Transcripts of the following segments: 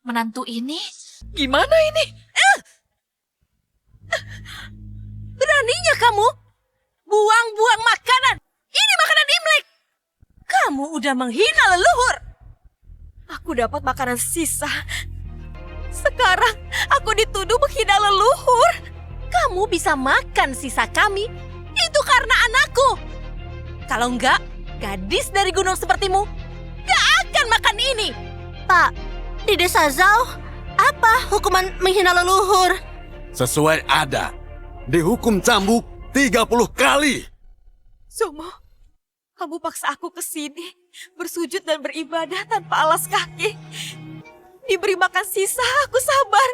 Menantu ini? Gimana ini? Beraninya kamu buang-buang makanan. Ini makanan Imlek. Kamu udah menghina leluhur. Aku dapat makanan sisa. Sekarang aku dituduh menghina leluhur. Kamu bisa makan sisa kami. Itu karena anakku. Kalau enggak, gadis dari gunung sepertimu gak akan makan ini. Pak, di desa Zhao, apa hukuman menghina leluhur? Sesuai ada. Dihukum cambuk 30 kali. Zomo, kamu paksa aku ke sini, bersujud dan beribadah tanpa alas kaki. Diberi makan sisa, aku sabar.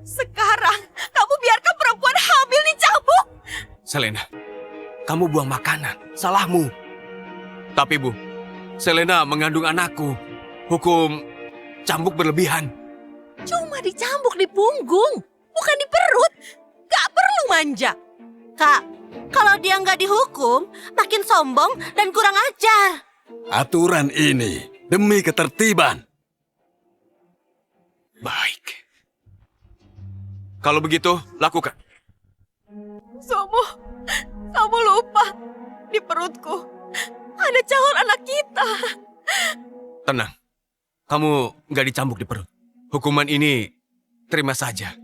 Sekarang, kamu biarkan perempuan hamil dicambuk. Selena, kamu buang makanan. Salahmu. Tapi Bu, Selena mengandung anakku. Hukum cambuk berlebihan. Cuma dicambuk di punggung, bukan di perut. Gak perlu manja. Kak, kalau dia nggak dihukum, makin sombong dan kurang ajar. Aturan ini demi ketertiban. Baik. Kalau begitu, lakukan. Zomo, kamu lupa. Di perutku ada calon anak kita. Tenang. Kamu nggak dicambuk di perut. Hukuman ini terima saja.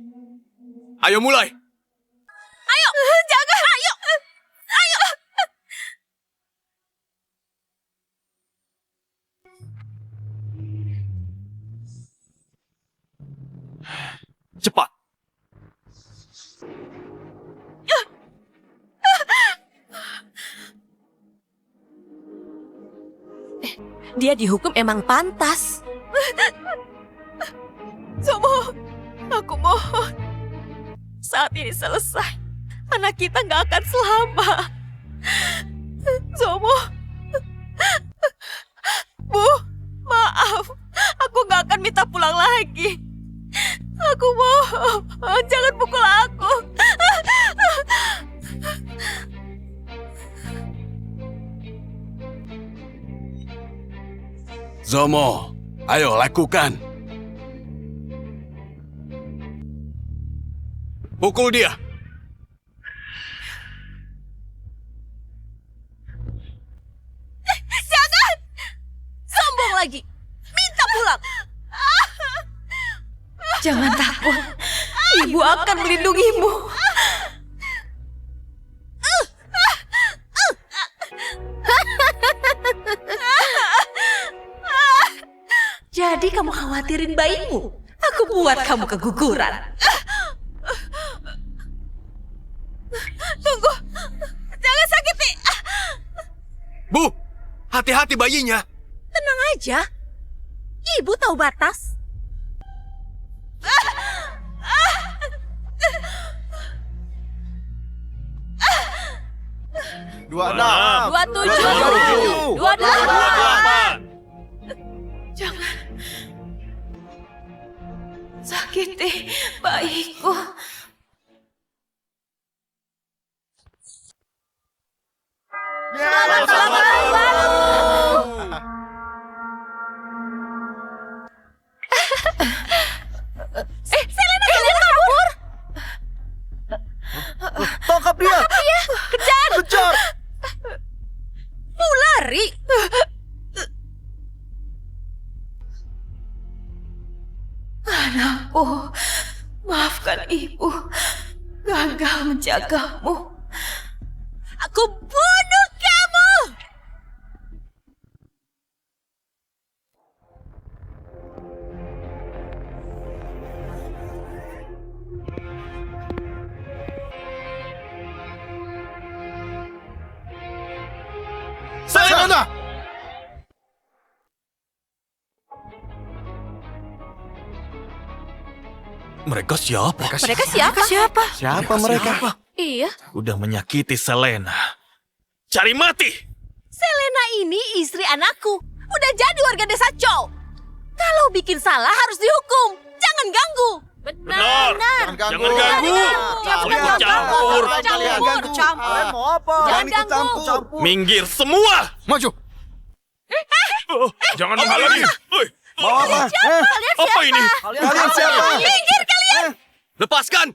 Ayo mulai. Ayo, jangan. Ayo. Cepat. Dia dihukum emang pantas. Zomo, aku mohon. Saat ini selesai, anak kita nggak akan selamat. Zomo. Bu, maaf. Aku nggak akan minta pulang lagi. Aku mohon, jangan pukul aku. Zomo, ayo lakukan. Pukul dia. Jangan! Sombong lagi. Minta pulang. Jangan takut. Ibu akan melindungimu. Jadi kamu khawatirin bayimu? Aku buat kamu keguguran. Tunggu. Jangan sakiti. Bu, hati-hati bayinya. Tenang aja. Ibu tahu batas. 26, 27, 28. Jangan sakiti bayiku. Selamat tahun baru. Selena kabur. Tangkap dia! Kejar. Kejar! Mau lari. Anakku, maafkan ibu. Gagal menjagamu. Aku bunuh kamu. Selena! Mereka siapa? Mereka siapa? Siapa mereka? Iya, Udah menyakiti Selena. Cari mati! Selena ini istri anakku. Udah jadi warga desa Chow. Kalau bikin salah harus dihukum. Jangan ganggu. Benar! Jangan Jangan ganggu! Jangan Ikut campur! Kalian ganggu campur. Kalian mau apa? Jangan Jangan ikut ganggu. campur. Minggir semua! Maju. Jangan menghalangi. Woi, Mau apa? Kalian apa ini? Kalian siapa? Minggir kalian! Lepaskan!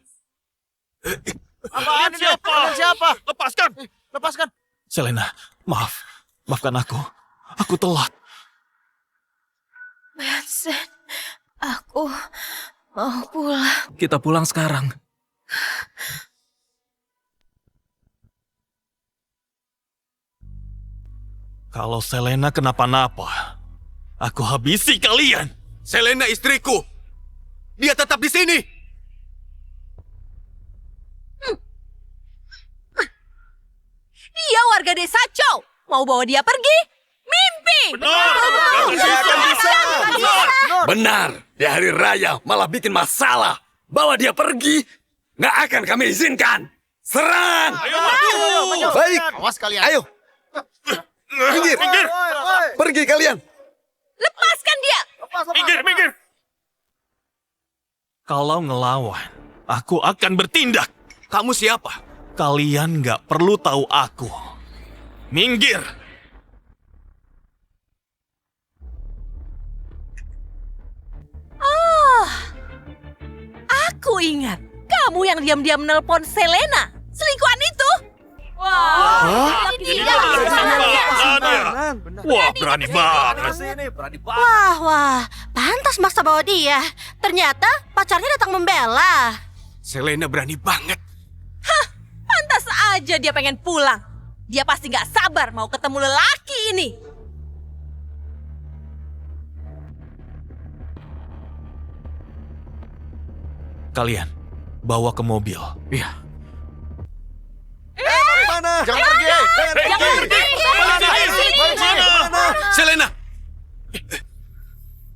Apaan ini? Kalian siapa? Lepaskan! Lepaskan. Selena, maaf. Maafkan aku. Aku telat. Vincent, aku mau pulang. Kita pulang sekarang. Kalau Selena kenapa-napa, aku habisi kalian. Selena istriku. Dia tetap di sini. Dia warga desa Chow. Mau bawa dia pergi? Mimpi! Benar, di hari raya malah bikin masalah. Bawa dia pergi, nggak akan kami izinkan. Serang! Baik, Awas kalian. ayo. Minggir, pergi kalian. Lepaskan dia! Minggir. Kalau ngelawan, aku akan bertindak. Kamu siapa? Kalian nggak perlu tahu aku. Minggir! Aku ingat. Kamu yang diam-diam nelpon Selena. Selingkuhan itu. Wah, Wah, berani banget. Wah, pantas maksa bawa dia. Ternyata pacarnya datang membela. Selena berani banget. pantas aja dia pengen pulang. Dia pasti nggak sabar mau ketemu lelaki ini. Kalian, bawa ke mobil. Iya. Mana? Jangan pergi. Jangan pergi. Selena!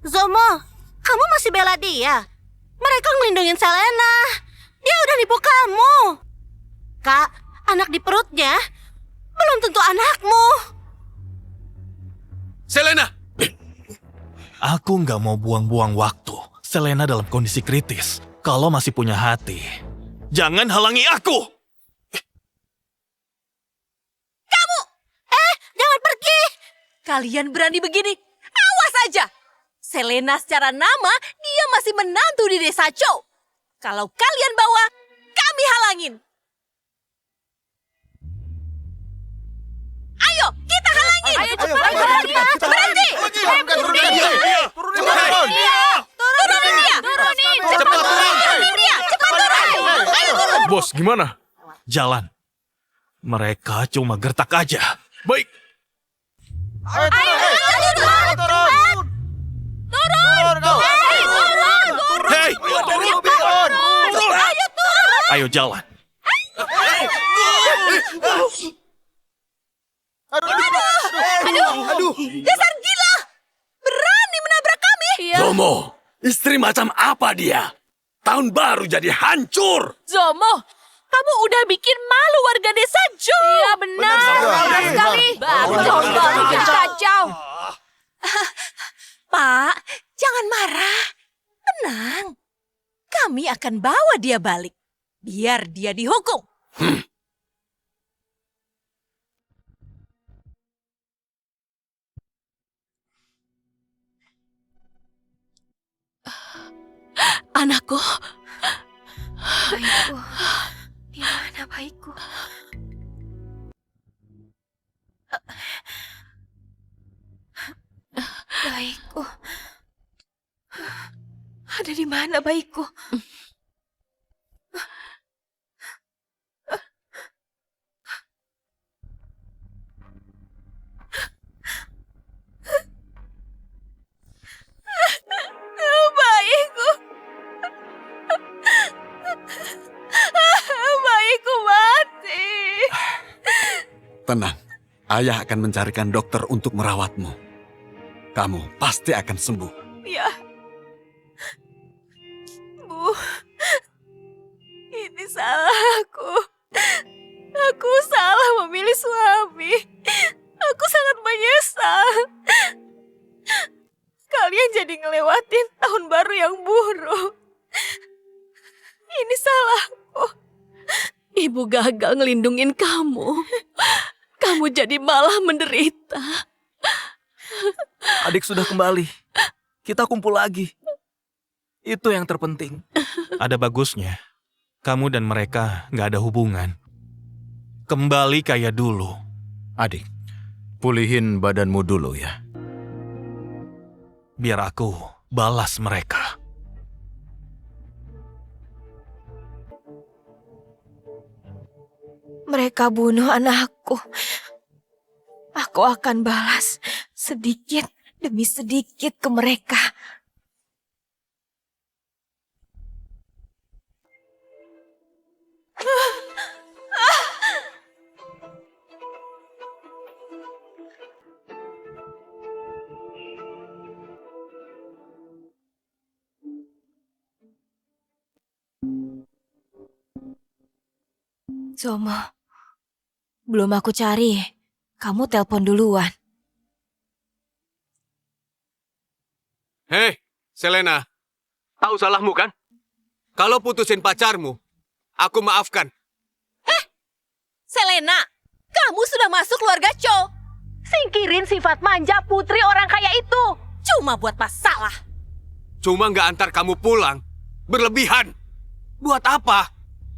Zomo, kamu masih bela dia? Mereka ngelindungin Selena. Dia udah nipu kamu. Kak, anak di perutnya belum tentu anakmu. Selena! Aku nggak mau buang-buang waktu. Selena dalam kondisi kritis. Kalau masih punya hati, jangan halangi aku! Jangan pergi. Kalian berani begini? Awas aja. Selena secara nama, dia masih menantu di desa Chow. Kalau kalian bawa, kami halangin. Ayo, kita halangin. Ayo cepat. Berhenti. Turunin dia. Turunin dia. Cepat turunin dia. Cepat turun. Ayo turun. Bos, gimana? Jalan. Mereka cuma gertak aja. Baik. Ayo turun. Hei, Turun. ayo jalan. Aduh. Dasar gila. Berani menabrak kami. Zomo, istri macam apa dia? Tahun baru jadi hancur. Zomo, kamu udah bikin malu warga desa Chow. Iya benar. Benar sekali. Baru bikin kacau. Pak, jangan marah. Tenang. Kami akan bawa dia balik. Biar dia dihukum. Anakku. Baikku. Di mana baikku? Baikku. Ada di mana baikku? Baikku. Baikku mati. Tenang, ayah akan mencarikan dokter untuk merawatmu. Kamu pasti akan sembuh. Ya. Bu. Ini salahku. Aku salah memilih suami. Aku sangat menyesal. Kalian jadi ngelewatin tahun baru yang buruk. Ini salahku. Ibu gagal ngelindungin kamu. Kamu jadi malah menderita. Adik sudah kembali. Kita kumpul lagi. Itu yang terpenting. Ada bagusnya. Kamu dan mereka nggak ada hubungan. Kembali kayak dulu. Adik, pulihin badanmu dulu ya. Biar aku balas mereka. Mereka bunuh anakku. Aku akan balas sedikit demi sedikit ke mereka. Zomo, belum aku cari. Kamu telepon duluan. Hei, Selena. Tahu salahmu kan? Kalau putusin pacarmu, aku maafkan. Selena, kamu sudah masuk keluarga Cho. Singkirin sifat manja putri orang kaya itu. Cuma buat masalah. Cuma nggak antar kamu pulang. Berlebihan. Buat apa?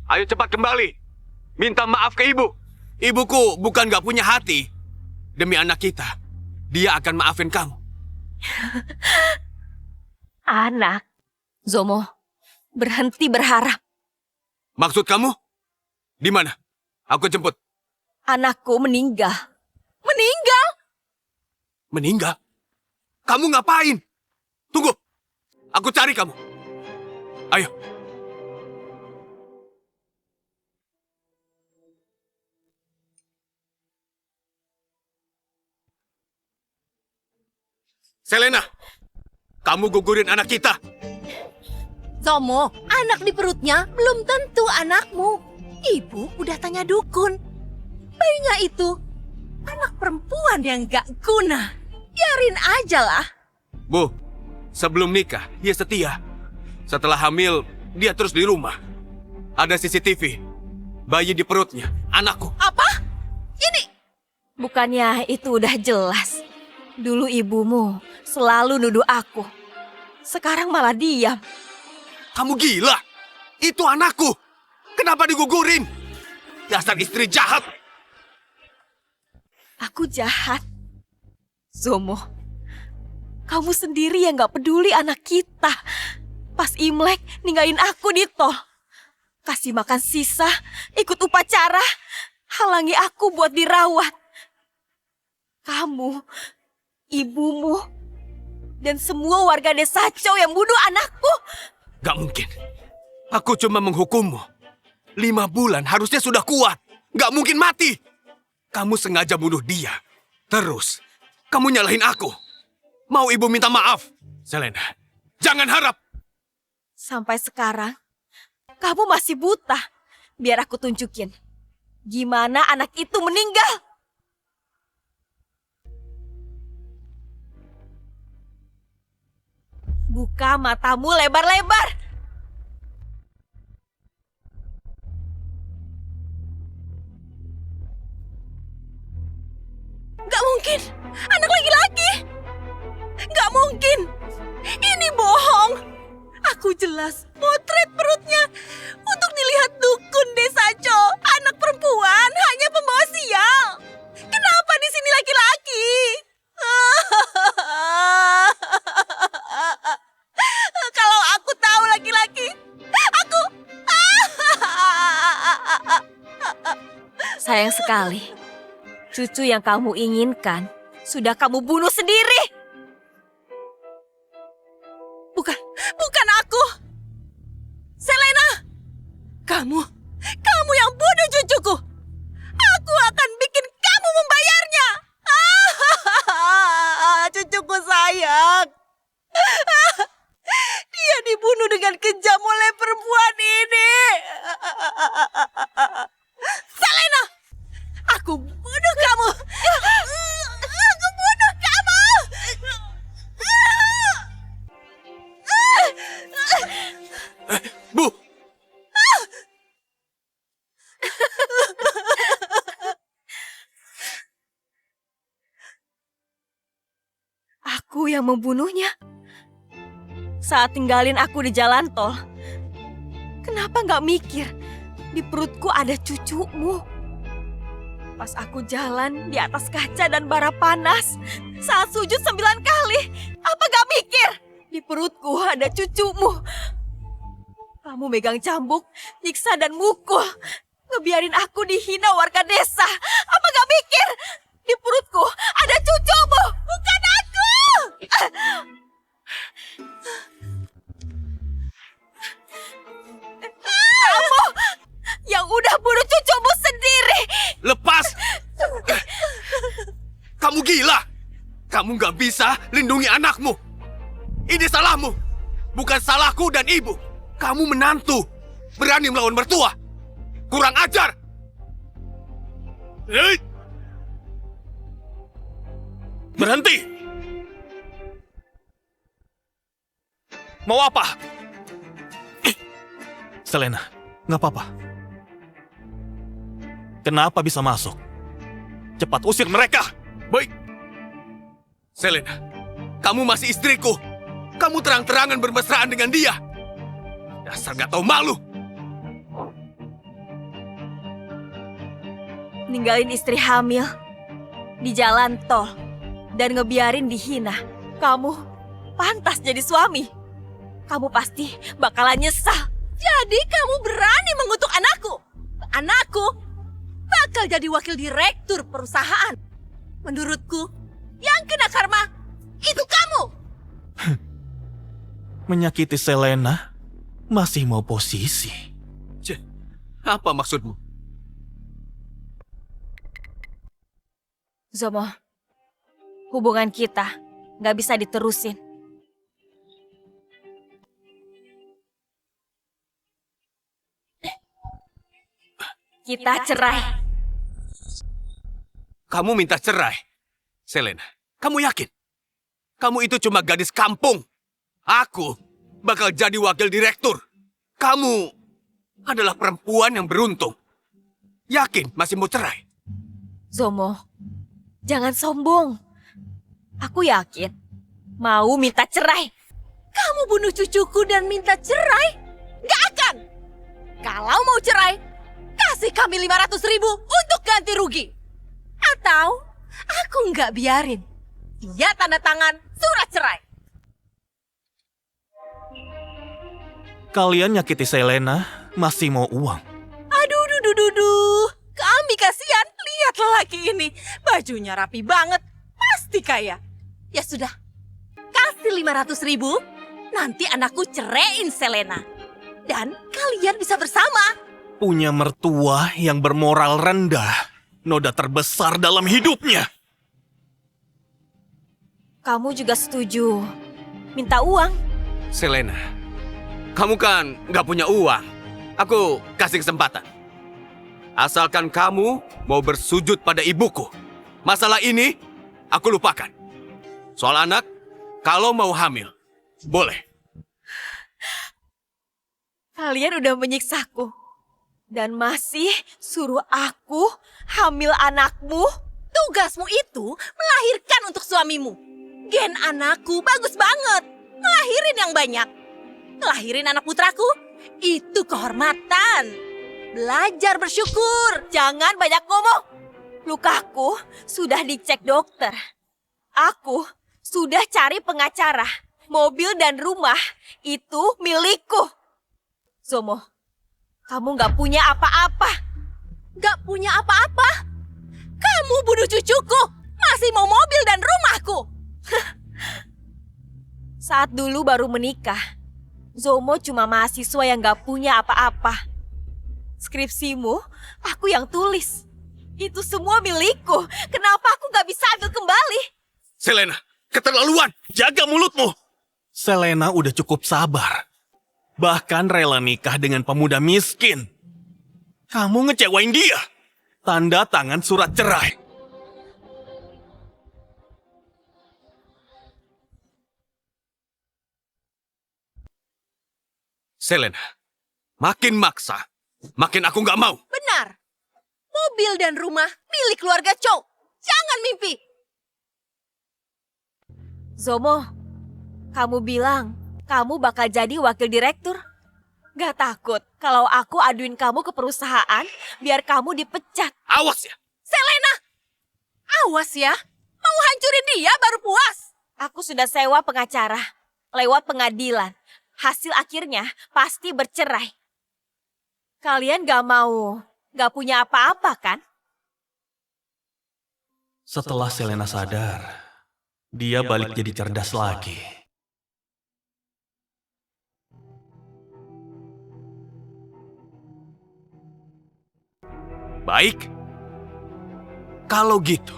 Ayo cepat kembali. Minta maaf ke ibu. Ibuku bukan nggak punya hati. Demi anak kita, dia akan maafin kamu. Anak. Zomo, berhenti berharap. Maksud kamu? Di mana? Aku jemput. Anakku meninggal. Meninggal? Meninggal? Kamu ngapain? Tunggu. Aku cari kamu. Ayo. Selena, kamu gugurin anak kita. Zomo, anak di perutnya belum tentu anakmu. Ibu udah tanya dukun. Bayinya itu anak perempuan yang gak guna. Biarin aja lah. Bu, sebelum nikah, dia setia. Setelah hamil, dia terus di rumah. Ada CCTV. Bayi di perutnya, anakku. Apa? Ini? Bukannya itu udah jelas. Dulu ibumu selalu nuduh aku. Sekarang malah diam. Kamu gila? Itu anakku. Kenapa digugurin? Dasar istri jahat. Aku jahat. Zomo, kamu sendiri yang gak peduli anak kita. Pas Imlek ninggalin aku di tol. Kasih makan sisa, ikut upacara. Halangi aku buat dirawat. Kamu, ibumu, dan semua warga desa Chow yang bunuh anakku. Gak mungkin. Aku cuma menghukummu. 5 bulan harusnya sudah kuat. Gak mungkin mati. Kamu sengaja bunuh dia. Terus, kamu nyalahin aku. Mau ibu minta maaf? Selena, jangan harap. Sampai sekarang, kamu masih buta. Biar aku tunjukin. Gimana anak itu meninggal. Buka matamu lebar-lebar. Gak mungkin. Anak laki-laki. Gak mungkin. Ini bohong. Aku jelas potret perutnya untuk dilihat dukun desa Cho. Anak perempuan hanya pembawa sial. Kenapa di sini laki-laki? Kalau aku tahu laki-laki, aku... Sayang sekali, cucu yang kamu inginkan sudah kamu bunuh sendiri. Bukan aku. Selena, kamu yang bunuh cucuku. Aku akan bikin kamu membayarnya. Cucuku sayang. Dia dibunuh dengan kejam oleh perempuan ini. Selena, aku bunuh kamu. Aku bunuh kamu. Bu, Aku Aku yang membunuhnya. Saat tinggalin aku di jalan tol, kenapa nggak mikir di perutku ada cucumu? Pas aku jalan di atas kaca dan bara panas, saat sujud 9 kali, apa gak mikir di perutku ada cucumu? Kamu megang cambuk, nyiksa dan mukul, ngebiarin aku dihina warga desa. Apa gak mikir di perutku ada cucumu, bukan aku? Kamu yang udah bunuh cucumu sendiri. Lepas! Kamu gila! Kamu nggak bisa lindungi anakmu. Ini salahmu. Bukan salahku dan ibu. Kamu menantu. Berani melawan mertua. Kurang ajar! Berhenti! Mau apa? Selena, nggak apa-apa. Kenapa bisa masuk? Cepat usir mereka! Baik. Selena, kamu masih istriku. Kamu terang-terangan bermesraan dengan dia. Dasar gak tahu malu. Ninggalin istri hamil di jalan tol dan ngebiarin dihina. Kamu pantas jadi suami. Kamu pasti bakalan nyesal. Jadi kamu berani mengutuk anakku? Anakku bakal jadi wakil direktur perusahaan. Menurutku, yang kena karma itu kamu. Menyakiti Selena, masih mau posisi. Cih, apa maksudmu? Zomo, hubungan kita nggak bisa diterusin. Kita cerai. Kamu minta cerai? Selena, kamu yakin? Kamu itu cuma gadis kampung. Aku bakal jadi wakil direktur. Kamu adalah perempuan yang beruntung. Yakin masih mau cerai? Zomo, jangan sombong. Aku yakin mau minta cerai. Kamu bunuh cucuku dan minta cerai? Gak akan. Kalau mau cerai, kasih kami 500.000 untuk ganti rugi. Atau aku nggak biarin dia tanda tangan surat cerai. Kalian nyakiti Selena, masih mau uang. Aduh, kami kasihan. Lihat lelaki ini, bajunya rapi banget, pasti kaya. Ya sudah, kasih 500.000, nanti anakku ceraiin Selena. Dan kalian bisa bersama. Punya mertua yang bermoral rendah, noda terbesar dalam hidupnya. Kamu juga setuju minta uang? Selena, kamu kan nggak punya uang. Aku kasih kesempatan. Asalkan kamu mau bersujud pada ibuku. Masalah ini aku lupakan. Soal anak, kalau mau hamil, boleh. Kalian udah menyiksaku. Dan masih suruh aku hamil anakmu? Tugasmu itu melahirkan untuk suamimu. Gen anakku bagus banget. Ngelahirin yang banyak. Ngelahirin anak putraku, itu kehormatan. Belajar bersyukur, jangan banyak ngomong. Lukaku sudah dicek dokter. Aku sudah cari pengacara. Mobil dan rumah itu milikku. Zomo, kamu gak punya apa-apa. Gak punya apa-apa? Kamu bunuh cucuku, masih mau mobil dan rumahku. Saat dulu baru menikah, Zomo cuma mahasiswa yang gak punya apa-apa. Skripsimu, aku yang tulis. Itu semua milikku. Kenapa aku gak bisa ambil kembali? Selena, keterlaluan. Jaga mulutmu. Selena udah cukup sabar. Bahkan rela nikah dengan pemuda miskin. Kamu ngecewain dia. Tanda tangan surat cerai. Selena, makin maksa, makin aku nggak mau. Benar. Mobil dan rumah milik keluarga Chow. Jangan mimpi. Zomo, kamu bilang kamu bakal jadi wakil direktur. Gak takut kalau aku aduin kamu ke perusahaan biar kamu dipecat. Awas ya! Selena! Awas ya, mau hancurin dia baru puas. Aku sudah sewa pengacara lewat pengadilan. Hasil akhirnya pasti bercerai. Kalian gak punya apa-apa kan? Setelah Selena sadar, dia balik jadi cerdas lagi. Baik. Kalau gitu,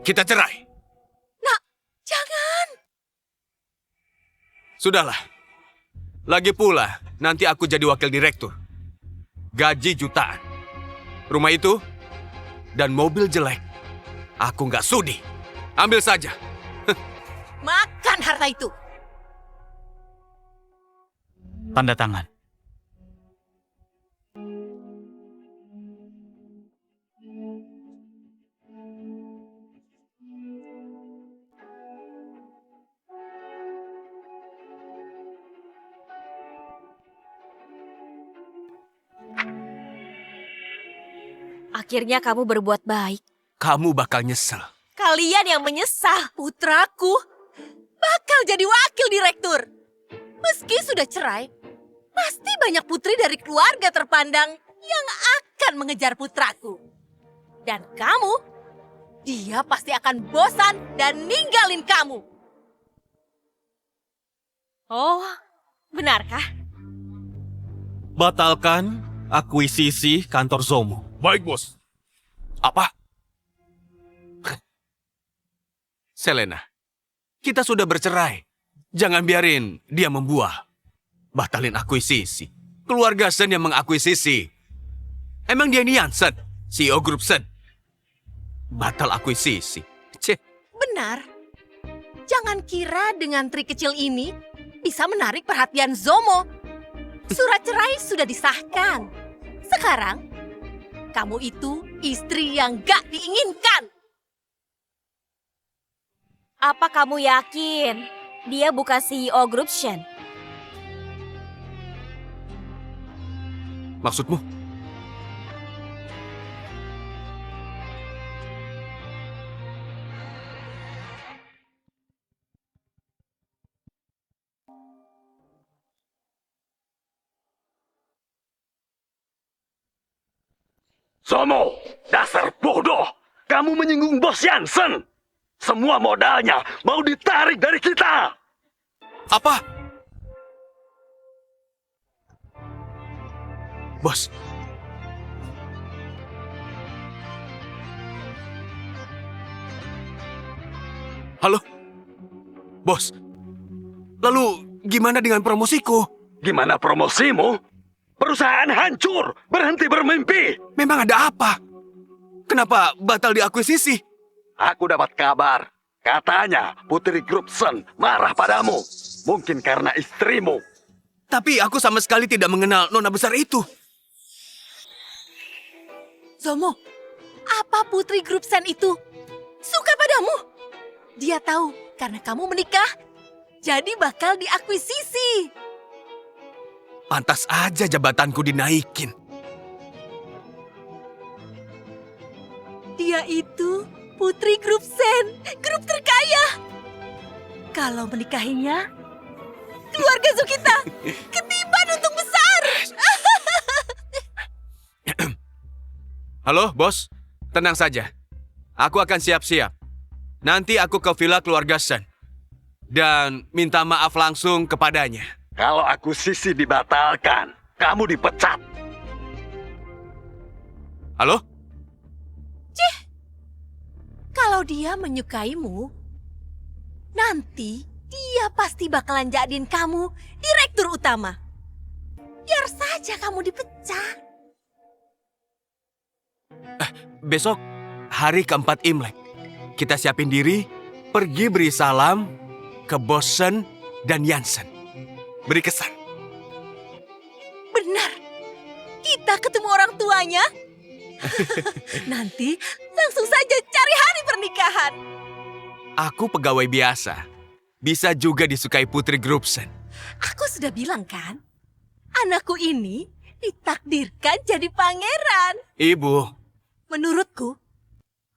kita cerai. Nak, jangan. Sudahlah. Lagi pula, nanti aku jadi wakil direktur. Gaji jutaan. Rumah itu dan mobil jelek. Aku nggak sudi. Ambil saja. Makan harta itu. Tanda tangan. Akhirnya kamu berbuat baik. Kamu bakal nyesel. Kalian yang menyesal. Putraku bakal jadi wakil direktur. Meski sudah cerai, pasti banyak putri dari keluarga terpandang yang akan mengejar putraku. Dan kamu, dia pasti akan bosan dan ninggalin kamu. Oh, benarkah? Batalkan akuisisi kantor Zomo. Baik, bos. Apa? Selena, kita sudah bercerai. Jangan biarin dia membuah. Batalin akuisisi. Keluarga Sen yang mengakuisisi. Emang dia ini Jansen, CEO grup Sen. Batal akuisisi. Cih. Benar. Jangan kira dengan trik kecil ini bisa menarik perhatian Zomo. Surat cerai sudah disahkan. Sekarang, kamu itu istri yang gak diinginkan. Apa kamu yakin dia bukan CEO grup Shen? Maksudmu? Zomo, dasar bodoh. Kamu menyinggung bos Jansen. Semua modalnya mau ditarik dari kita. Apa? Bos. Halo? Bos. Lalu gimana dengan promosiku? Gimana promosimu? Perusahaan hancur, berhenti bermimpi. Memang ada apa? Kenapa batal diakuisisi? Aku dapat kabar. Katanya Putri Grup Sen marah padamu. Mungkin karena istrimu. Tapi aku sama sekali tidak mengenal nona besar itu. Zomo, apa Putri Grup Sen itu suka padamu? Dia tahu karena kamu menikah, jadi bakal diakuisisi. Pantas aja jabatanku dinaikin. Dia itu Putri Grup Sen, grup terkaya. Kalau menikahinya, keluarga Zukita ketiban untung besar. Halo, bos. Tenang saja. Aku akan siap-siap. Nanti aku ke villa keluarga Sen. Dan minta maaf langsung kepadanya. Kalau akuisisi dibatalkan, kamu dipecat. Halo? Kalau dia menyukaimu, nanti dia pasti bakalan jadiin kamu direktur utama. Biar saja kamu dipecat. Besok hari keempat Imlek. Kita siapin diri, pergi beri salam ke bos Sen dan Jansen. Beri kesan. Benar. Kita ketemu orang tuanya. Nanti langsung saja cari hari pernikahan. Aku pegawai biasa. bisa juga disukai Putri Grubsen. Aku sudah bilang kan, anakku ini ditakdirkan jadi pangeran. Ibu, Menurutku,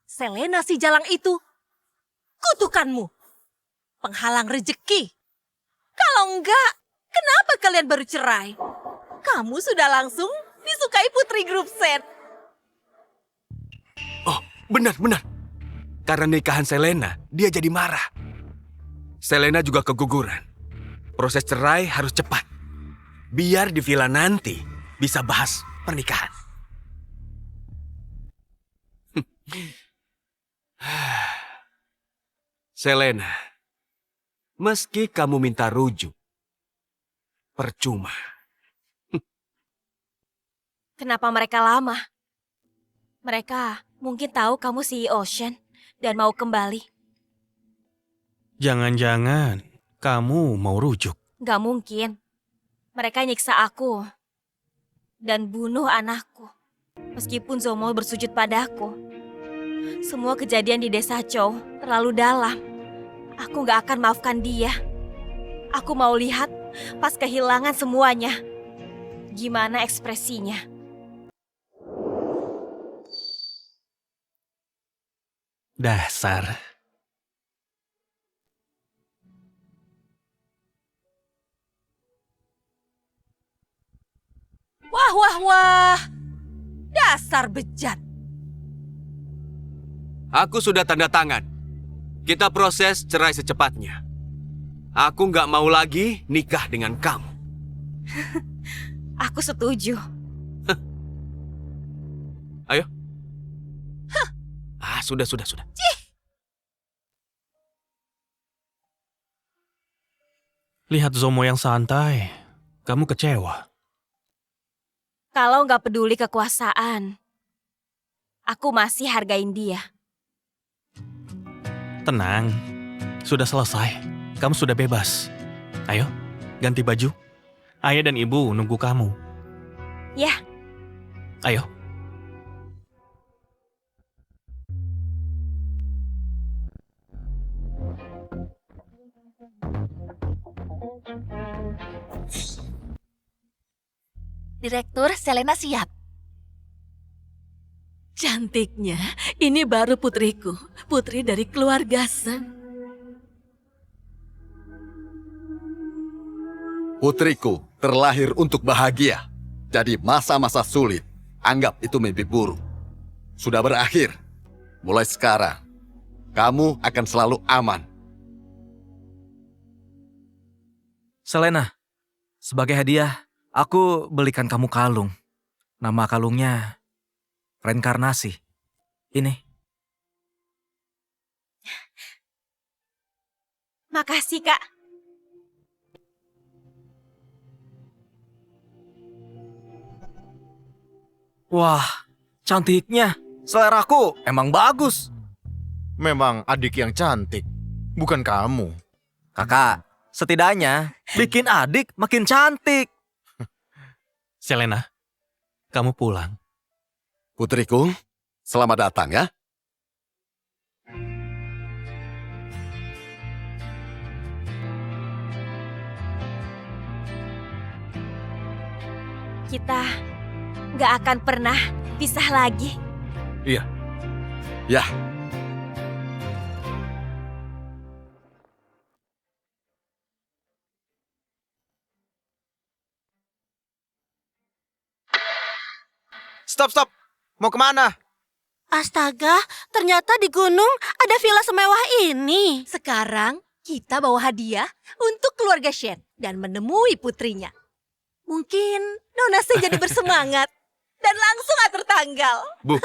Selena si jalang itu kutukanmu, penghalang rejeki. Kalau enggak, kenapa kalian baru cerai? Kamu sudah langsung disukai Putri Grubsen. oh benar. Karena nikahan Selena, dia jadi marah. Selena juga keguguran. Proses cerai harus cepat. Biar di villa nanti bisa bahas pernikahan. Selena, meski kamu minta rujuk, percuma. Kenapa mereka lama? Mereka mungkin tahu kamu CEO Shen dan mau kembali. Jangan-jangan kamu mau rujuk. Gak mungkin. Mereka nyiksa aku dan bunuh anakku. Meskipun Zomo bersujud padaku. Semua kejadian di desa Chow terlalu dalam. Aku gak akan maafkan dia. Aku mau lihat pas kehilangan semuanya. Gimana ekspresinya? Dasar. Wah. Dasar bejat. Aku sudah tanda tangan. Kita proses cerai secepatnya. Aku nggak mau lagi nikah dengan kamu. Aku setuju. Ayo. Sudah. Lihat Zomo yang santai. Kamu kecewa. Kalau nggak peduli kekuasaan, aku masih hargain dia. Tenang. Sudah selesai. Kamu sudah bebas. Ayo, ganti baju. Ayah dan ibu nunggu kamu. Ya, Ayo. Direktur Selena siap. Cantiknya, ini baru putriku. Putri dari keluarga Sen. Putriku terlahir untuk bahagia. Jadi masa-masa sulit, anggap itu mimpi buruk. Sudah berakhir. Mulai sekarang, kamu akan selalu aman. Selena, sebagai hadiah, aku belikan kamu kalung. Nama kalungnya Reinkarnasi. Ini. Makasih, Kak. Wah, cantiknya. Seleraku emang bagus. Memang adik yang cantik, bukan kamu. Kakak, setidaknya bikin adik makin cantik. Selena, kamu pulang. Putriku, selamat datang ya. Kita nggak akan pernah pisah lagi. Ya, Stop. Mau kemana? Astaga, ternyata di gunung ada villa semewah ini. Sekarang kita bawa hadiah untuk keluarga Shen dan menemui putrinya. Mungkin Nona Sen jadi bersemangat dan langsung atur tanggal. Bu,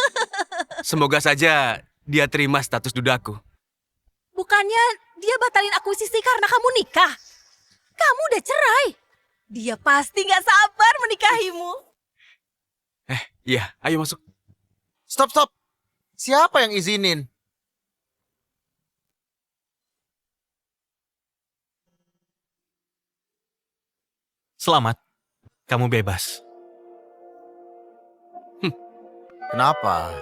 semoga saja dia terima status dudaku. Bukannya dia batalin akuisisi karena kamu nikah. Kamu udah cerai. Dia pasti nggak sabar menikahimu. Iya, ayo masuk. Stop. Siapa yang izinin? Selamat. Kamu bebas. Kenapa?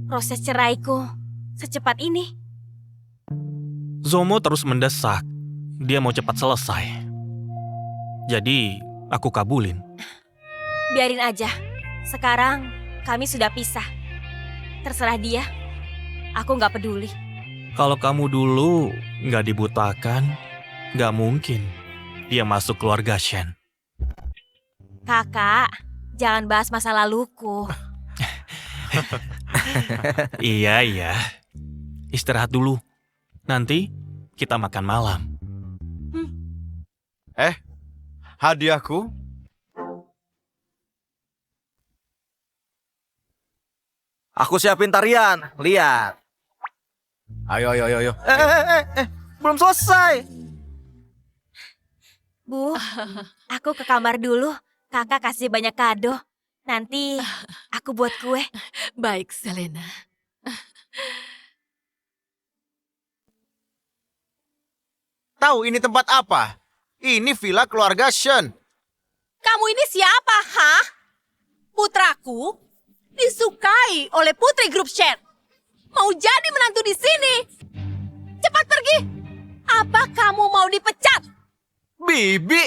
Proses ceraiku secepat ini? Zomo terus mendesak. Dia mau cepat selesai. Jadi, aku kabulin. Biarin aja. Sekarang kami sudah pisah. Terserah dia. Aku nggak peduli. Kalau kamu dulu nggak dibutakan, nggak mungkin dia masuk keluarga Shen. Kakak, jangan bahas masa laluku. Iya. Istirahat dulu. Nanti kita makan malam. Hadiahku? Aku siapin tarian. Lihat. Ayo. Belum selesai. Bu, aku ke kamar dulu. Kakak kasih banyak kado. Nanti aku buat kue. Baik, Selena. Tahu ini tempat apa? Ini villa keluarga Shen. Kamu ini siapa, hah? Putraku disukai oleh putri grup Shen. Mau jadi menantu di sini. Cepat pergi. Apa kamu mau dipecat? Bibi!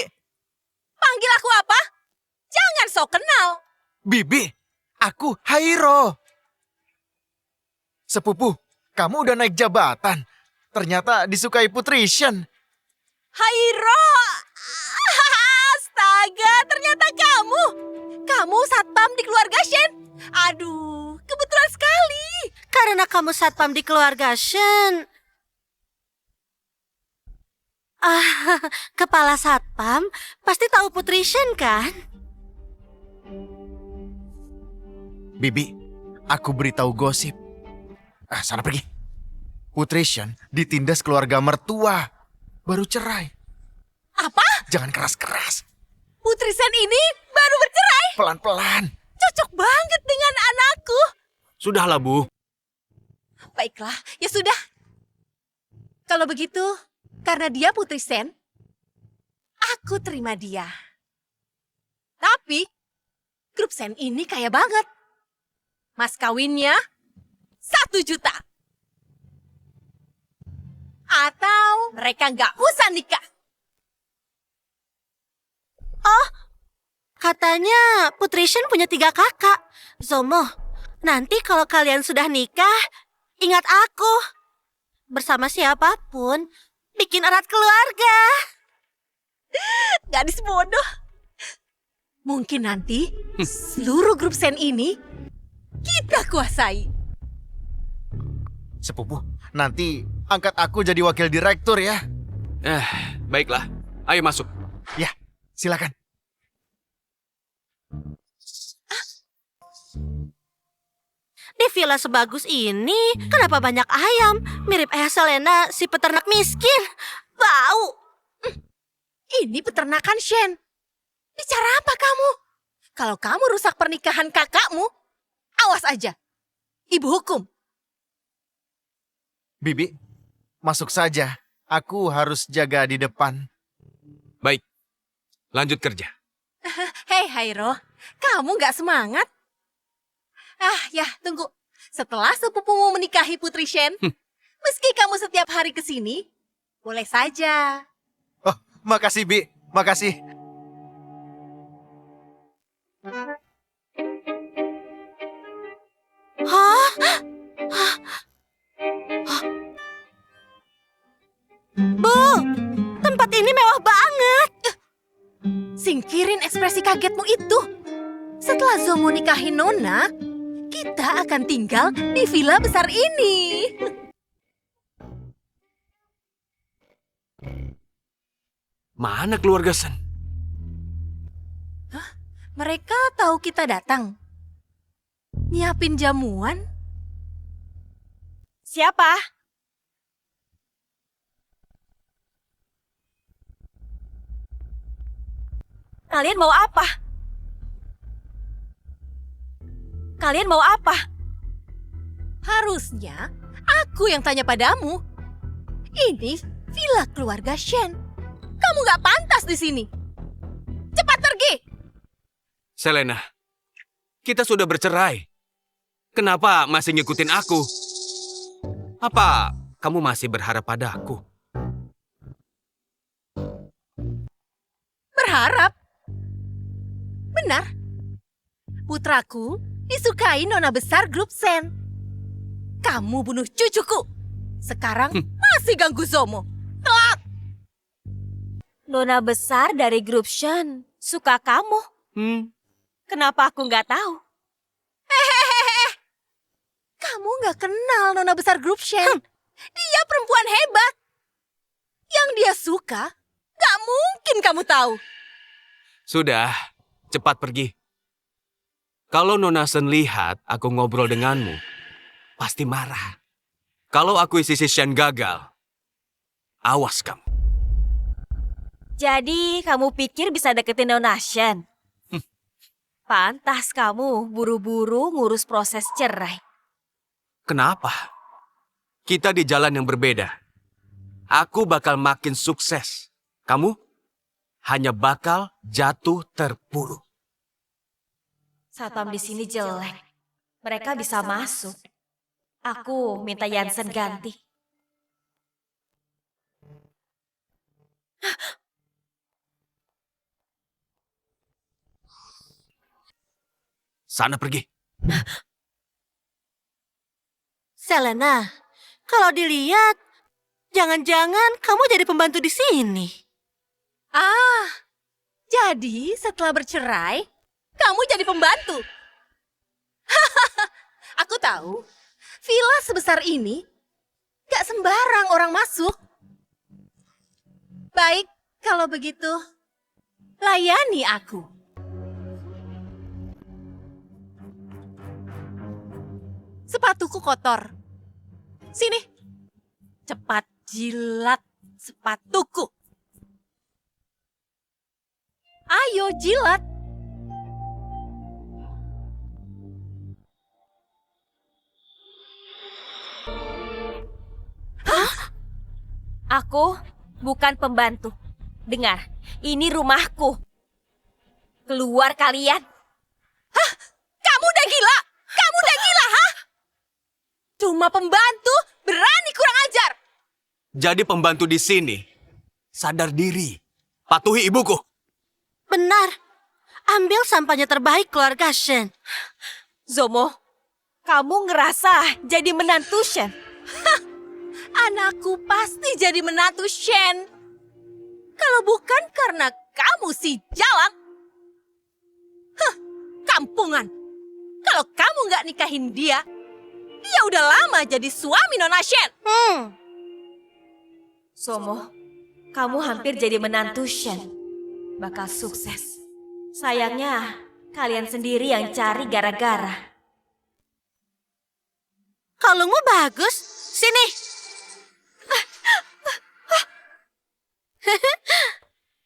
Panggil aku apa? Jangan sok kenal. Bibi! Aku Hairo. Sepupu, kamu udah naik jabatan. Ternyata disukai putri Shen. Hairo! Astaga, ternyata kamu. Kamu satpam di keluarga Shen. Aduh, kebetulan sekali. Karena kamu satpam di keluarga Shen. Kepala satpam pasti tahu Putri Shen kan? Bibi, aku beritahu gosip. Sana pergi. Putri Shen ditindas keluarga mertua. Baru cerai. Apa? Jangan keras-keras. Putri Shen ini baru bercerai? Pelan-pelan. Cocok banget dengan anakku. Sudahlah, Bu. Baiklah, ya sudah. Kalau begitu, karena dia Putri Shen, aku terima dia. Tapi, grup Shen ini kaya banget. Mas kawinnya 1 juta. Atau mereka nggak usah nikah. Katanya Putri Shen punya 3 kakak. Zomo, nanti kalau kalian sudah nikah, ingat aku. Bersama siapapun, bikin erat keluarga. Gadis bodoh. Mungkin nanti seluruh grup Shen ini kita kuasai. Sepupu, nanti angkat aku jadi wakil direktur ya. Baiklah. Ayo masuk. Ya, silakan. Di villa sebagus ini, kenapa banyak ayam? Mirip ayah Selena, si peternak miskin. Bau. Ini peternakan Shen. Bicara apa kamu? Kalau kamu rusak pernikahan kakakmu, awas aja. Ibu hukum. Bibi, masuk saja. Aku harus jaga di depan. Baik. Lanjut kerja. Hei Hairo, kamu nggak semangat? Ya, tunggu. Setelah sepupumu menikahi Putri Shen, meski kamu setiap hari ke sini, boleh saja. Oh, makasih Bi, makasih. Bu, tempat ini mewah banget. Singkirin ekspresi kagetmu itu. Setelah Zomo nikahi Nona, kita akan tinggal di villa besar ini. Mana keluarga Shen? Mereka tahu kita datang. Nyiapin jamuan. Siapa? Kalian mau apa? Kalian mau apa? Harusnya aku yang tanya padamu. Ini villa keluarga Shen. Kamu gak pantas di sini. Cepat pergi! Selena, kita sudah bercerai. Kenapa masih ngikutin aku? Apa kamu masih berharap padaku? Berharap? Benar. Putraku disukai nona besar grup Sen. Kamu bunuh cucuku. Sekarang masih ganggu Zomo. Telat! Nona besar dari grup Shen suka kamu. Kenapa aku nggak tahu? Hehehe. Kamu nggak kenal nona besar grup Shen. Dia perempuan hebat. Yang dia suka, nggak mungkin kamu tahu. Sudah, cepat pergi. Kalau Nona Sen lihat aku ngobrol denganmu, pasti marah. Kalau akuisisi Shen gagal, awas kamu. Jadi kamu pikir bisa deketin Nona Shen? Pantas kamu buru-buru ngurus proses cerai. Kenapa? Kita di jalan yang berbeda. Aku bakal makin sukses. Kamu hanya bakal jatuh terpuruk. Satpam di sini jelek. Mereka bisa masuk. Aku minta Yansen ganti. Sana pergi. Selena, kalau dilihat, jangan-jangan kamu jadi pembantu di sini. Ah, jadi setelah bercerai, kamu jadi pembantu. Aku tahu, villa sebesar ini gak sembarang orang masuk. Baik, kalau begitu, layani aku. Sepatuku kotor. Sini, cepat jilat sepatuku. Ayo jilat. Aku bukan pembantu. Dengar, ini rumahku. Keluar kalian. Hah? Kamu udah gila? Kamu udah gila, hah? Cuma pembantu, berani kurang ajar. Jadi pembantu di sini, sadar diri. Patuhi ibuku. Benar. Ambil sampahnya terbaik keluarga Shen. Zomo, kamu ngerasa jadi menantu Shen? Anakku pasti jadi menantu Shen. Kalau bukan karena kamu si jalang. Hah, kampungan. Kalau kamu nggak nikahin dia, dia udah lama jadi suami Nona Shen. Zomo, kamu hampir jadi menantu Shen. Bakal sukses. Sayangnya, kalian sendiri yang cari gara-gara. Kalungmu bagus. Sini.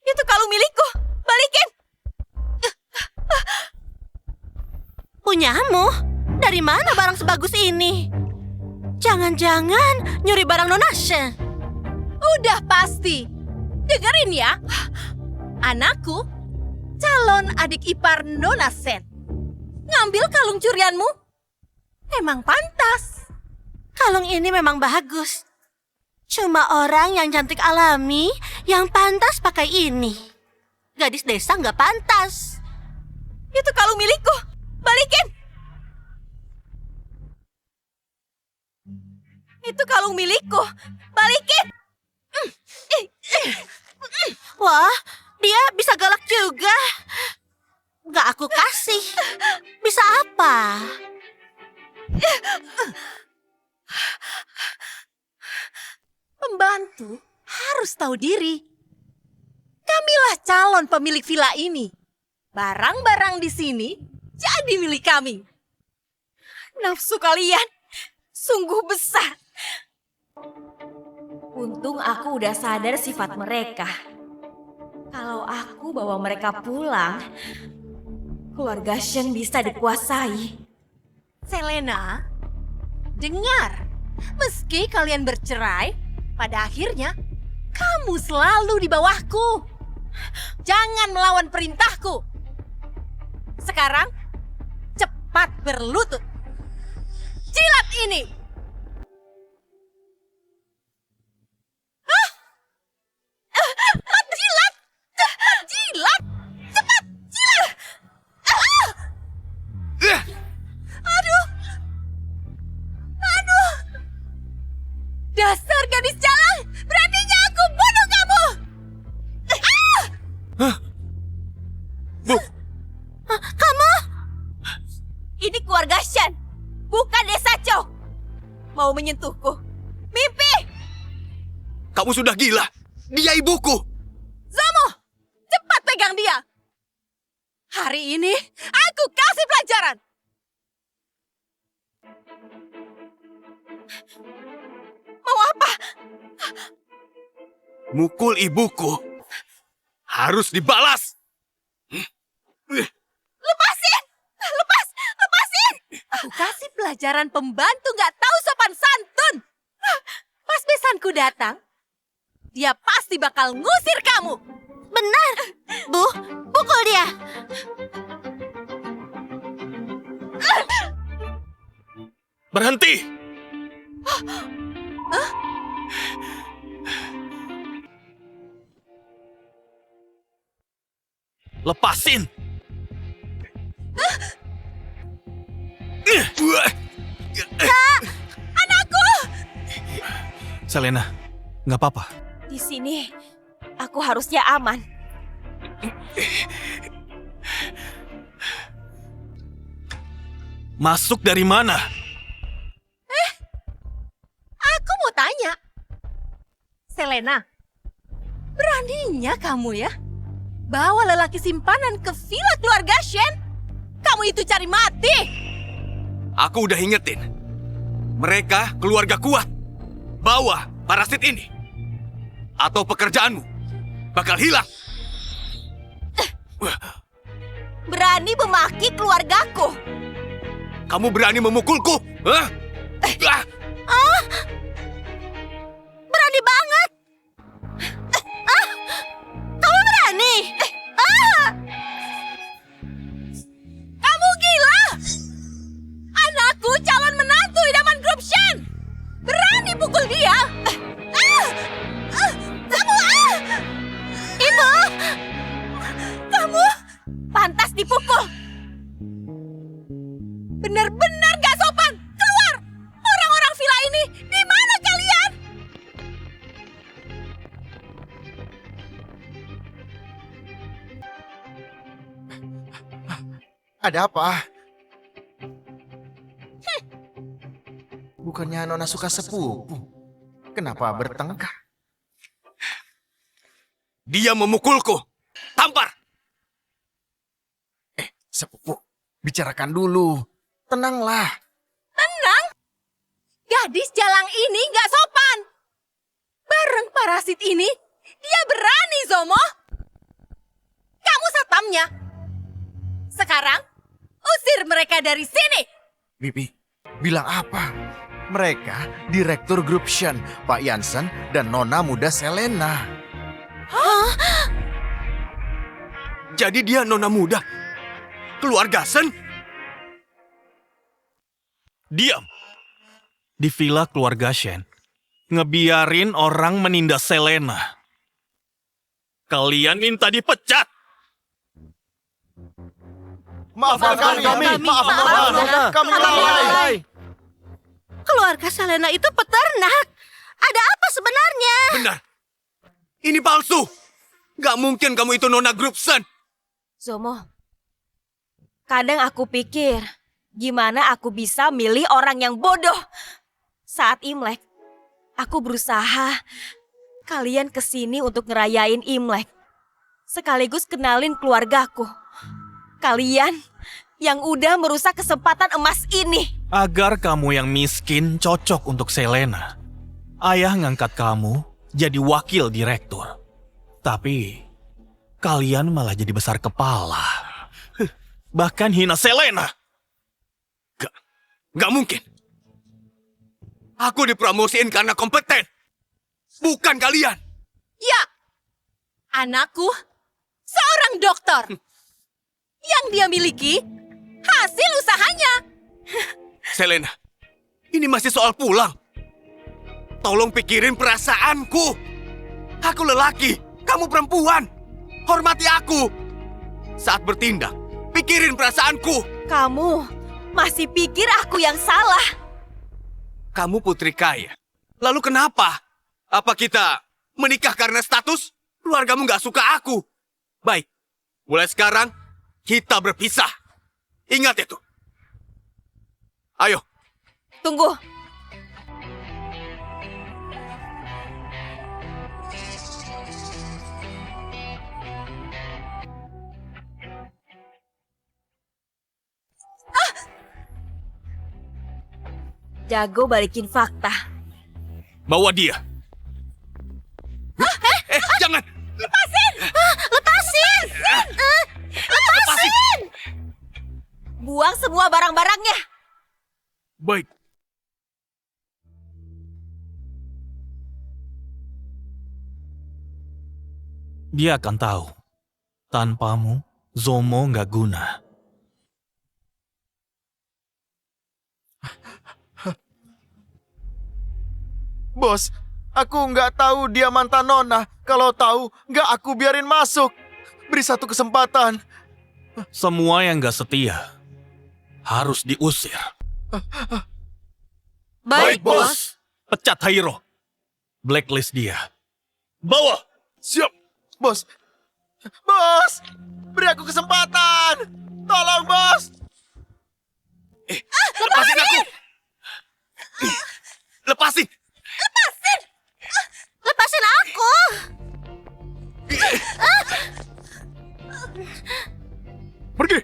Itu kalung milikku. Balikin. Punyamu? Dari mana barang sebagus ini? Jangan-jangan nyuri barang Nona Shen. Udah pasti. Dengerin ya. Anakku, calon adik ipar Nona Shen. Ngambil kalung curianmu? Emang pantas. Kalung ini memang bagus. Cuma orang yang cantik alami yang pantas pakai ini. Gadis desa nggak pantas. Itu kalung milikku. Balikin. Itu kalung milikku. Balikin. Wah, dia bisa galak juga. Nggak aku kasih. Bisa apa? Pembantu harus tahu diri. Kamilah calon pemilik villa ini. Barang-barang di sini jadi milik kami. Nafsu kalian sungguh besar. Untung aku udah sadar sifat mereka. Kalau aku bawa mereka pulang, keluarga Shen bisa dikuasai. Selena, dengar. Meski kalian bercerai, pada akhirnya kamu selalu di bawahku. Jangan melawan perintahku. Sekarang, cepat berlutut. Jilat ini. Dasar gadis jalang! Beraninya aku bunuh kamu! Bu, Kamu? Ini keluarga Shen, bukan desa Chow. Mau menyentuhku? Mimpi! Kamu sudah gila. Dia ibuku. Zomo! Cepat pegang dia! Hari ini, aku kasih pelajaran! Mau apa? Mukul ibuku harus dibalas. Lepasin! Lepasin! Aku kasih pelajaran pembantu gak tahu sopan santun. Pas besanku datang, dia pasti bakal ngusir kamu. Benar. Bu, pukul dia. berhenti! Lepasin! Anakku! Selena, nggak apa-apa. Di sini, aku harusnya aman. Masuk dari mana? Aku mau tanya. Selena, beraninya kamu ya bawa lelaki simpanan ke villa keluarga Shen? Kamu itu cari mati! Aku udah ingetin. Mereka keluarga kuat. Bawa parasit ini. Atau pekerjaanmu bakal hilang. Berani memaki keluargaku. Kamu berani memukulku? Hah? Berani banget. Kamu berani? Kamu gila! Anakku calon menantu idaman grup Shen! Berani pukul dia! Ibu! Kamu pantas dipukul. Benar-benar gak sopan! Keluar! Orang-orang villa ini, di mana kalian? Ada apa? Bukannya Nona suka sepupu? Kenapa bertengkar? Dia memukulku. Tampar. Sepupu, bicarakan dulu. Tenanglah. Tenang! Gadis jalang ini gak sopan! Bareng parasit ini, dia berani, Zomo! Kamu satpamnya. Sekarang, usir mereka dari sini! Bibi, bilang apa? Mereka direktur grup Shen, Pak Yansen, dan Nona muda Selena. Jadi dia nona muda. Keluarga Shen? Diam! Di villa keluarga Shen, ngebiarin orang menindas Selena. Kalian minta dipecat! Maafkan kami. Maafkan kami lalai. Keluarga Selena itu peternak. Ada apa sebenarnya? Benar. Ini palsu. Gak mungkin kamu itu nona grup Shen. Zomo, kadang aku pikir, gimana aku bisa milih orang yang bodoh? Saat Imlek, aku berusaha kalian kesini untuk ngerayain Imlek. Sekaligus kenalin keluargaku. Kalian yang udah merusak kesempatan emas ini. Agar kamu yang miskin cocok untuk Selena. Ayah ngangkat kamu jadi wakil direktur. Tapi kalian malah jadi besar kepala. Bahkan hina Selena. Gak mungkin. Aku dipromosiin karena kompeten. Bukan kalian. Ya, anakku seorang dokter. Yang dia miliki hasil usahanya. Selena, ini masih soal pulang. Tolong pikirin perasaanku. Aku lelaki, kamu perempuan. Hormati aku. Saat bertindak, pikirin perasaanku. Kamu masih pikir aku yang salah. Kamu putri kaya. Lalu kenapa? Apa kita menikah karena status? Keluargamu gak suka aku. Baik, mulai sekarang kita berpisah. Ingat itu. Ayo. Tunggu. Jago balikin fakta. Bawa dia. Jangan. Lepasin! Lepasin. Buang semua barang-barangnya. Baik. Dia akan tahu, tanpamu, Zomo nggak guna. Bos, aku nggak tahu dia mantan Nona. Kalau tahu, nggak aku biarin masuk. Beri satu kesempatan. Semua yang nggak setia harus diusir. Baik, bos. Pecat Hairo. Blacklist dia. Bawa! Siap. Bos, bos, beri aku kesempatan. Tolong, bos. Lepasin aku. Lepasin. Lepasin aku! Pergi.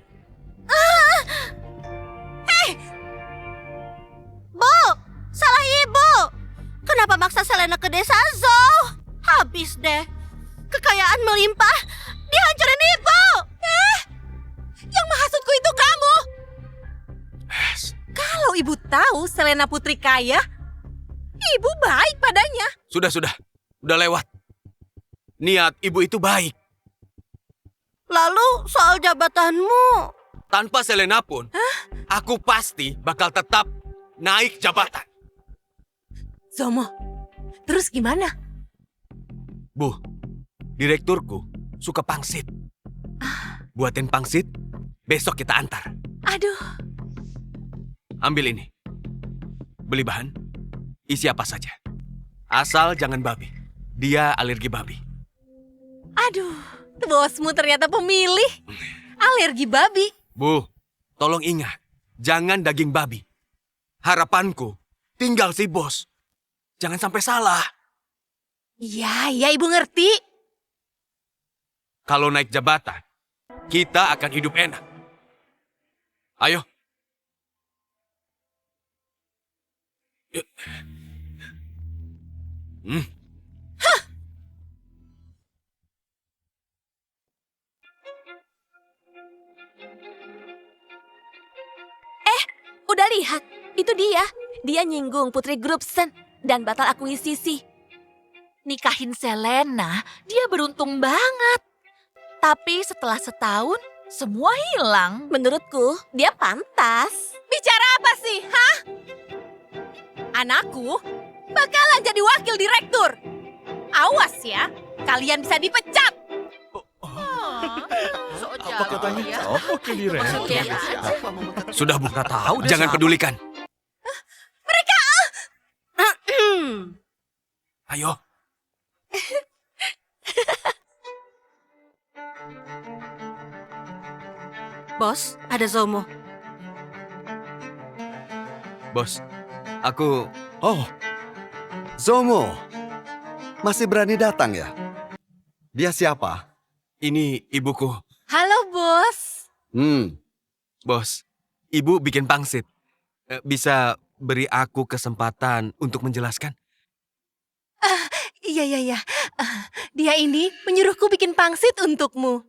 Bu, salah ibu. Kenapa maksa Selena ke desa Zou? Habis deh. Kekayaan melimpah, dihancurin ibu. Yang menghasutku itu kamu. Kalau ibu tahu Selena putri kaya, ibu baik padanya. Sudah. Udah lewat. Niat ibu itu baik. Lalu soal jabatanmu, Tanpa Selena pun, aku pasti bakal tetap naik jabatan. Zomo, terus gimana? Bu, direkturku suka pangsit. Buatin pangsit, besok kita antar. Aduh, Ambil ini. Beli bahan, isi apa saja. Asal jangan babi. Dia alergi babi. aduh, bosmu ternyata pemilih. Alergi babi. Bu, tolong ingat. Jangan daging babi. Harapanku, tinggal si bos. Jangan sampai salah. Ya, ibu ngerti. Kalau naik jabatan, kita akan hidup enak. Ayo. Yuk. Udah lihat, itu dia. Dia nyinggung Putri Grubsen dan batal akuisisi. Nikahin Selena, dia beruntung banget. Tapi setelah setahun, semua hilang. Menurutku, dia pantas. Bicara apa sih, hah? Anakku bakalan jadi wakil direktur. Awas ya, kalian bisa dipecat. Apa katanya? Oke, direktur. Sudah, Bu. Jangan pedulikan. Ayo. bos, ada Zomo. Bos, aku... Oh, Zomo. Masih berani datang ya? Dia siapa? Ini ibuku. Halo, bos. Bos, ibu bikin pangsit. Bisa beri aku kesempatan untuk menjelaskan? Iya. Dia ini menyuruhku bikin pangsit untukmu.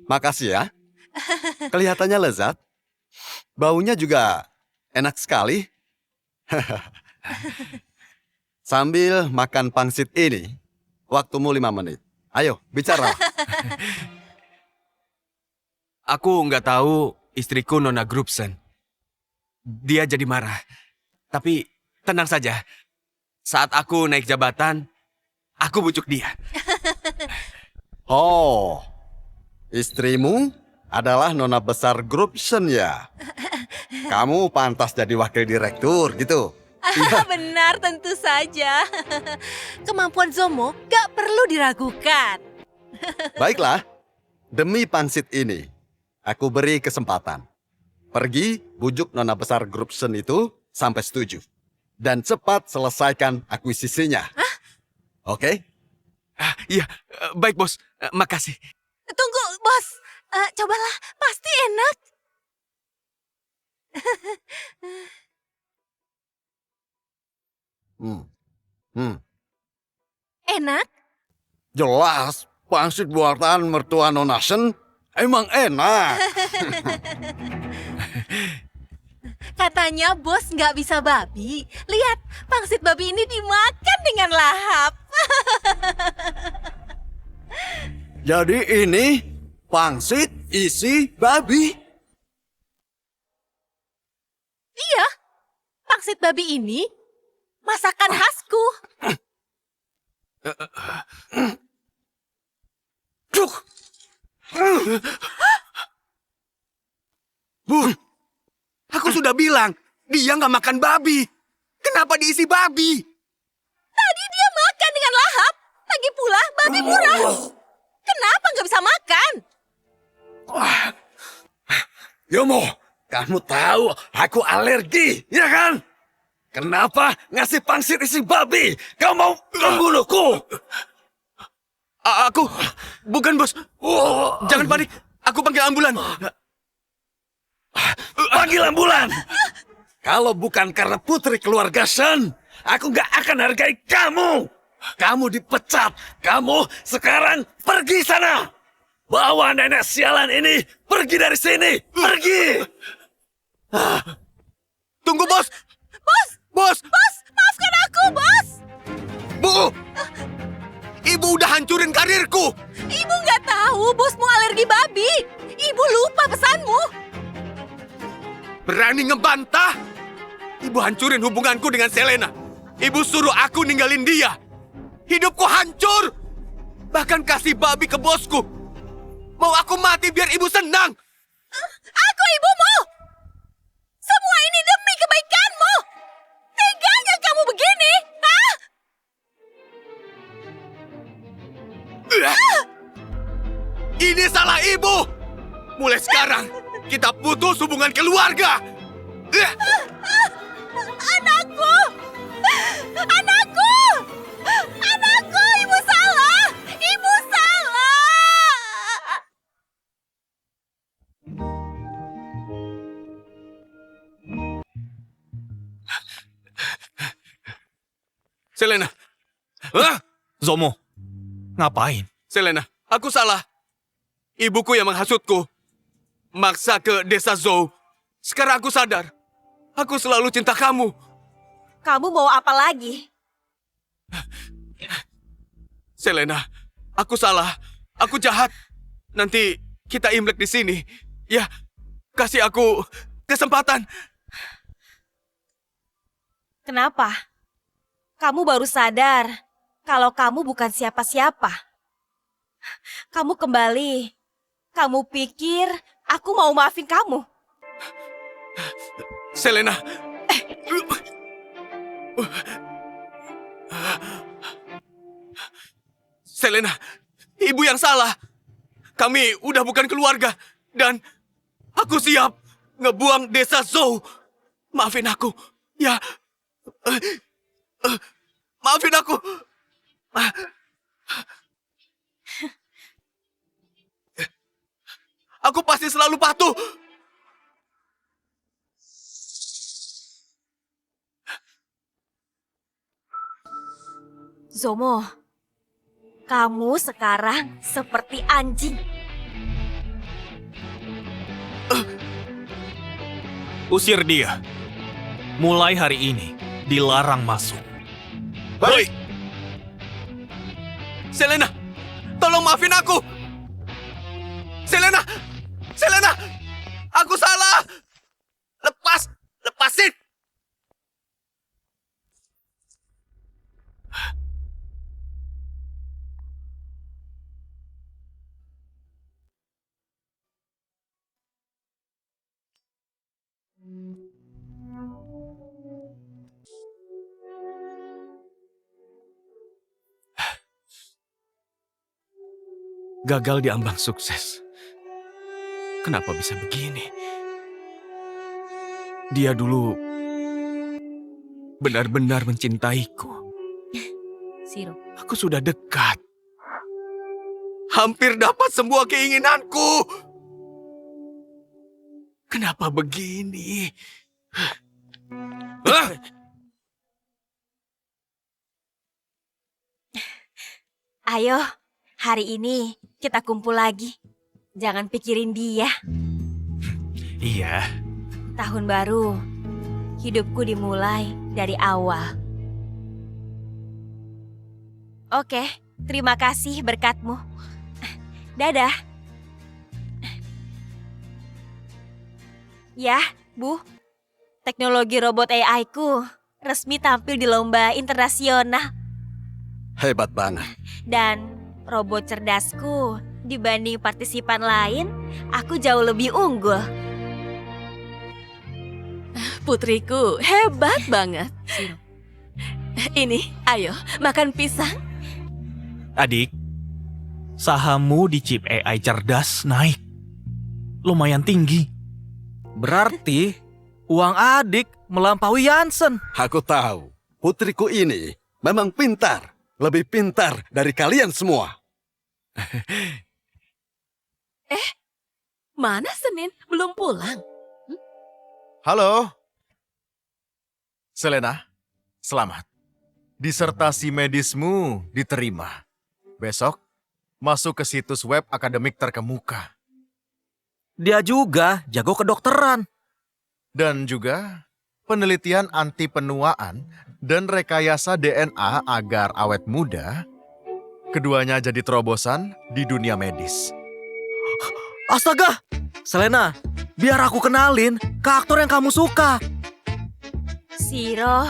Makasih ya. Kelihatannya lezat. Baunya juga enak sekali. Sambil makan pangsit ini, waktumu 5 menit. Ayo, bicara. Aku nggak tahu istriku Nona Grubsen. Dia jadi marah. Tapi tenang saja. Saat aku naik jabatan, aku bujuk dia. Oh, istrimu adalah Nona besar Grubsen ya? Kamu pantas jadi wakil direktur gitu. Benar, tentu saja. Kemampuan Zomo gak perlu diragukan. Baiklah, demi pangsit ini, aku beri kesempatan. Pergi bujuk nona besar Grubson itu sampai setuju. Dan cepat selesaikan akuisisinya. Oke? Iya, baik bos. Makasih. Tunggu, bos. Cobalah, pasti enak. Enak? Jelas, pangsit buatan mertua Nona Shen emang enak. Katanya bos nggak bisa babi. Lihat, pangsit babi ini dimakan dengan lahap. Jadi ini pangsit isi babi. Iya, pangsit babi ini masakan khasku. Bu, aku sudah bilang, dia nggak makan babi. Kenapa diisi babi? Tadi dia makan dengan lahap. Lagi pula babi murah. Kenapa nggak bisa makan? Yomo, kamu tahu aku alergi, ya kan? Kenapa ngasih pangsit isi babi? Kau mau membunuhku? Aku, bukan bos. Jangan panik, aku panggil ambulan. Panggil ambulan! Kalau bukan karena putri keluarga Shen, aku nggak akan hargai kamu. Kamu dipecat. Kamu sekarang pergi sana. Bawa nenek sialan ini pergi dari sini. Pergi! Tunggu bos. Bos, Bos, bos, maafkan aku, bos. Bu. Ibu udah hancurin karirku. Ibu nggak tahu bosmu alergi babi. Ibu lupa pesanmu. Berani ngebantah? Ibu hancurin hubunganku dengan Selena. Ibu suruh aku ninggalin dia. Hidupku hancur. Bahkan kasih babi ke bosku. Mau aku mati biar ibu senang. Aku ibumu. Semua ini demi kebaikanmu. Teganya kamu begini, hah? Ini salah ibu. Mulai sekarang, kita putus hubungan keluarga. Anakku! Anakku! Anakku! Ibu salah! Ibu salah! Selena. Hah? Zomo, ngapain? Selena, aku salah. Ibuku yang menghasutku. Maksa ke desa Zhou. Sekarang aku sadar. Aku selalu cinta kamu. Kamu mau apa lagi? Selena, aku salah. Aku jahat. Nanti kita Imlek di sini. Ya, kasih aku kesempatan. Kenapa? Kamu baru sadar kalau kamu bukan siapa-siapa. Kamu kembali. Kamu pikir aku mau maafin kamu? Selena. Selena, ibu yang salah. Kami udah bukan keluarga. Dan aku siap ngebuang desa Zhou. Maafin aku. Ya. Maafin aku. Aku pasti selalu patuh. Zomo, kamu sekarang seperti anjing. Usir dia. Mulai hari ini, dilarang masuk. Baik. Selena, tolong maafin aku. Selena, Selena, aku salah. Lepasin. gagal di ambang sukses. Kenapa bisa begini? Dia dulu benar-benar mencintaiku. Siro. Aku sudah dekat. Hampir dapat semua keinginanku. Kenapa begini? Hah? Ayo, hari ini kita kumpul lagi. Jangan pikirin dia. Iya, Tahun baru, hidupku dimulai dari awal. Oke, terima kasih berkatmu. Dadah. Ya, Bu. Teknologi robot AI-ku resmi tampil di lomba internasional. Hebat banget. Dan robot cerdasku dibanding partisipan lain, aku jauh lebih unggul. Putriku, hebat banget. Ini, ayo, makan pisang. adik. Sahammu di chip AI cerdas naik. Lumayan tinggi. Berarti uang adik melampaui Jansen. Aku tahu, putriku ini memang pintar. Lebih pintar dari kalian semua. Mana Senin? Belum pulang. Halo. Selena, selamat. Disertasi medismu diterima. Besok, masuk ke situs web akademik terkemuka. Dia juga jago kedokteran. Dan juga penelitian anti penuaan dan rekayasa DNA agar awet muda. Keduanya jadi terobosan di dunia medis. Astaga, Selena, biar aku kenalin ke aktor yang kamu suka. Siro,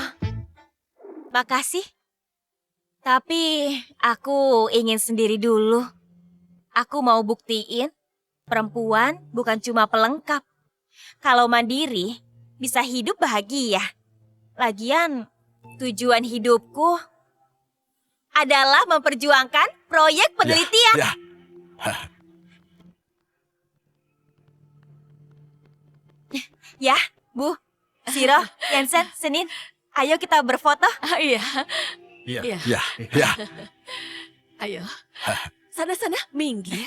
makasih. Tapi aku ingin sendiri dulu. Aku mau buktiin perempuan bukan cuma pelengkap. Kalau mandiri, bisa hidup bahagia. Lagian, tujuan hidupku adalah memperjuangkan proyek penelitian. Ya. Ya, Bu, Siro, Jansen, Senin, ayo kita berfoto. Iya, Iya. iya. Ya, ya. Ayo. Sana-sana, minggir.